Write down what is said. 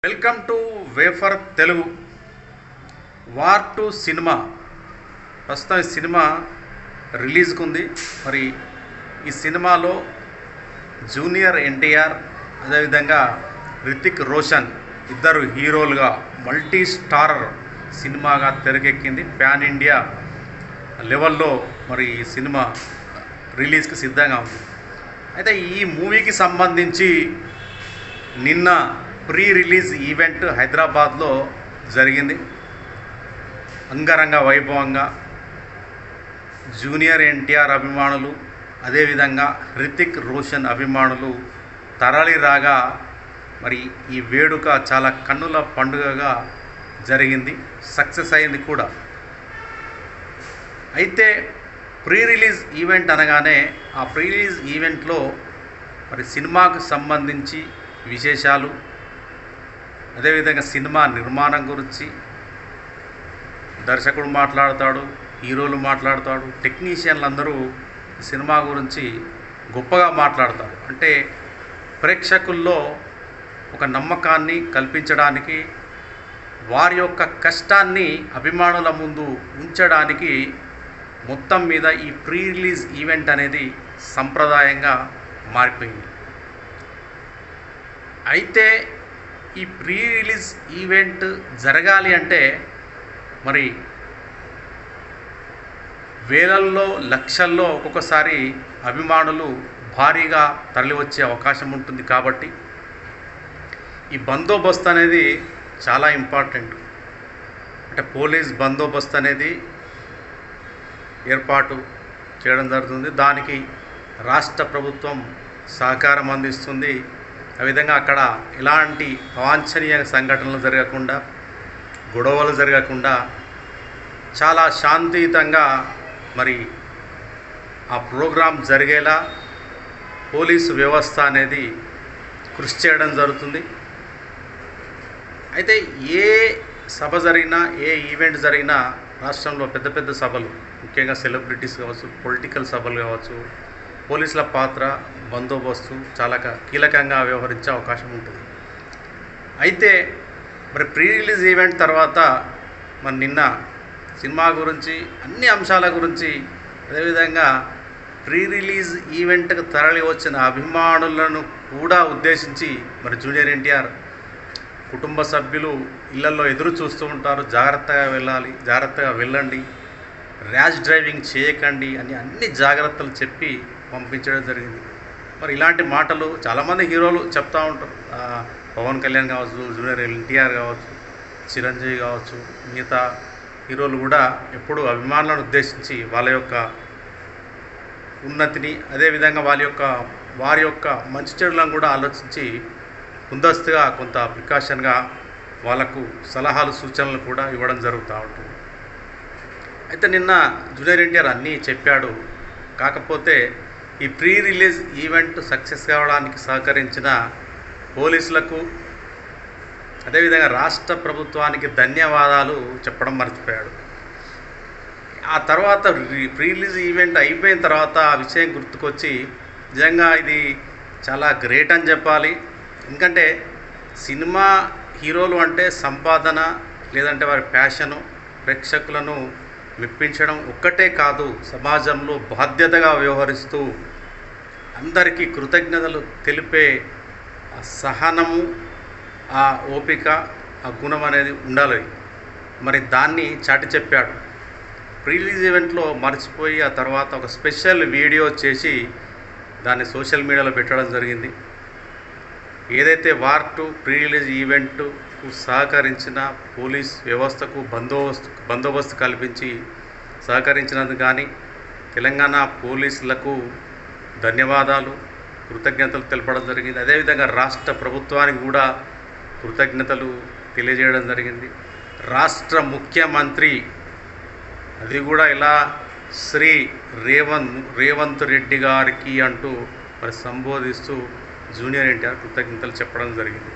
Welcome to wafer Telugu. War 2 cinema ప్రస్తుతం ఈ cinema రిలీజ్కి ఉంది. మరి ఈ సినిమాలో జూనియర్ ఎన్టీఆర్ అదేవిధంగా రితిక్ రోషన్ ఇద్దరు హీరోలుగా మల్టీ స్టారర్ సినిమాగా తెరకెక్కింది. ప్యాన్ ఇండియా లెవెల్లో మరి ఈ సినిమా రిలీజ్కి సిద్ధంగా ఉంది. అయితే ఈ మూవీకి సంబంధించి నిన్న ప్రీ రిలీజ్ ఈవెంట్ హైదరాబాద్లో జరిగింది. అంగరంగ వైభవంగా జూనియర్ ఎన్టీఆర్ అభిమానులు అదేవిధంగా రితిక్ రోషన్ అభిమానులు తరలి రాగా మరి ఈ వేడుక చాలా కన్నుల పండుగగా జరిగింది. సక్సెస్ అయింది కూడా. అయితే ప్రీ రిలీజ్ ఈవెంట్ అనగానే ఆ ప్రీ రిలీజ్ ఈవెంట్లో మరి సినిమాకు సంబంధించి విశేషాలు అదేవిధంగా సినిమా నిర్మాణం గురించి దర్శకుడు మాట్లాడతాడు, హీరోలు మాట్లాడతాడు, టెక్నీషియన్లు అందరూ సినిమా గురించి గొప్పగా మాట్లాడతారు. అంటే ప్రేక్షకుల్లో ఒక నమ్మకాన్ని కల్పించడానికి, వారి యొక్క కష్టాన్ని అభిమానుల ముందు ఉంచడానికి మొత్తం మీద ఈ ప్రీ రిలీజ్ ఈవెంట్ అనేది సంప్రదాయంగా మారిపోయింది. అయితే ఈ ప్రీ రిలీజ్ ఈవెంట్ జరగాలి అంటే మరి వేలల్లో లక్షల్లో ఒక్కొక్కసారి అభిమానులు భారీగా తరలి వచ్చే అవకాశం ఉంటుంది. కాబట్టి ఈ బందోబస్తు అనేది చాలా ఇంపార్టెంట్. అంటే పోలీస్ బందోబస్తు అనేది ఏర్పాటు చేయడం జరుగుతుంది. దానికి రాష్ట్ర ప్రభుత్వం సహకారం అందిస్తుంది. ఆ విధంగా అక్కడ ఎలాంటి అవాంఛనీయ సంఘటనలు జరగకుండా, గొడవలు జరగకుండా చాలా శాంతియుతంగా మరి ఆ ప్రోగ్రాం జరిగేలా పోలీసు వ్యవస్థ అనేది కృషి చేయడం జరుగుతుంది. అయితే ఏ సభ జరిగినా, ఏ ఈవెంట్ జరిగినా రాష్ట్రంలో పెద్ద పెద్ద సభలు, ముఖ్యంగా సెలబ్రిటీస్ కావచ్చు, పొలిటికల్ సభలు కావచ్చు, పోలీసుల పాత్ర, బందోబస్తు చాలా కీలకంగా వ్యవహరించే అవకాశం ఉంటుంది. అయితే మరి ప్రీ రిలీజ్ ఈవెంట్ తర్వాత మరి నిన్న సినిమా గురించి, అన్ని అంశాల గురించి, అదేవిధంగా ప్రీ రిలీజ్ ఈవెంట్కి తరలి వచ్చిన అభిమానులను కూడా ఉద్దేశించి మరి జూనియర్ ఎన్టీఆర్ కుటుంబ సభ్యులు ఇళ్లలో ఎదురు చూస్తూ ఉంటారు, జాగ్రత్తగా వెళ్ళాలి, జాగ్రత్తగా వెళ్ళండి, ర్యాష్ డ్రైవింగ్ చేయకండి అని అన్ని జాగ్రత్తలు చెప్పి పంపించడం జరిగింది. మరి ఇలాంటి మాటలు చాలామంది హీరోలు చెప్తూ ఉంటారు. పవన్ కళ్యాణ్ కావచ్చు, జూనియర్ ఎన్టీఆర్ కావచ్చు, చిరంజీవి కావచ్చు, మిగతా హీరోలు కూడా ఎప్పుడూ అభిమానులను ఉద్దేశించి వాళ్ళ యొక్క ఉన్నతిని, అదేవిధంగా వారి యొక్క మంచి చెడులను కూడా ఆలోచించి ముందస్తుగా కొంత ప్రికాషన్గా వాళ్ళకు సలహాలు, సూచనలు కూడా ఇవ్వడం జరుగుతూ ఉంటుంది. అయితే నిన్న జూనియర్ ఎన్టీఆర్ అన్నీ చెప్పాడు. కాకపోతే ఈ ప్రీ రిలీజ్ ఈవెంట్ సక్సెస్ కావడానికి సహకరించిన పోలీసులకు అదేవిధంగా రాష్ట్ర ప్రభుత్వానికి ధన్యవాదాలు చెప్పడం మర్చిపోయాడు. ఆ తర్వాత ప్రీ రిలీజ్ ఈవెంట్ అయిపోయిన తర్వాత ఆ విషయం గుర్తుకొచ్చి నిజంగా ఇది చాలా గ్రేట్ అని చెప్పాలి. ఎందుకంటే సినిమా హీరోలు అంటే సంపాదన, లేదంటే వారి ప్యాషను, ప్రేక్షకులను మెప్పించడం ఒక్కటే కాదు, సమాజంలో బాధ్యతగా వ్యవహరిస్తూ అందరికీ కృతజ్ఞతలు తెలిపే సహనము, ఆ ఓపిక, ఆ గుణం అనేది ఉండాలి. మరి దాన్ని చాటి చెప్పాడు. ప్రీ రిలీజ్ ఈవెంట్లో మర్చిపోయి ఆ తర్వాత ఒక స్పెషల్ వీడియో చేసి దాన్ని సోషల్ మీడియాలో పెట్టడం జరిగింది. ఏదైతే వార్ 2 ప్రీ రిలీజ్ ఈవెంట్కు సహకరించిన పోలీస్ వ్యవస్థకు బందోబస్తు కల్పించి సహకరించినందుకు కానీ తెలంగాణ పోలీసులకు ధన్యవాదాలు, కృతజ్ఞతలు తెలపడం జరిగింది. అదేవిధంగా రాష్ట్ర ప్రభుత్వానికి కూడా కృతజ్ఞతలు తెలియజేయడం జరిగింది. రాష్ట్ర ముఖ్యమంత్రి అది కూడా ఇలా శ్రీ రేవంత్ రెడ్డి గారికి అంటూ మరి సంబోధిస్తూ జూనియర్ ఎన్టీఆర్ కృతజ్ఞతలు చెప్పడం జరిగింది.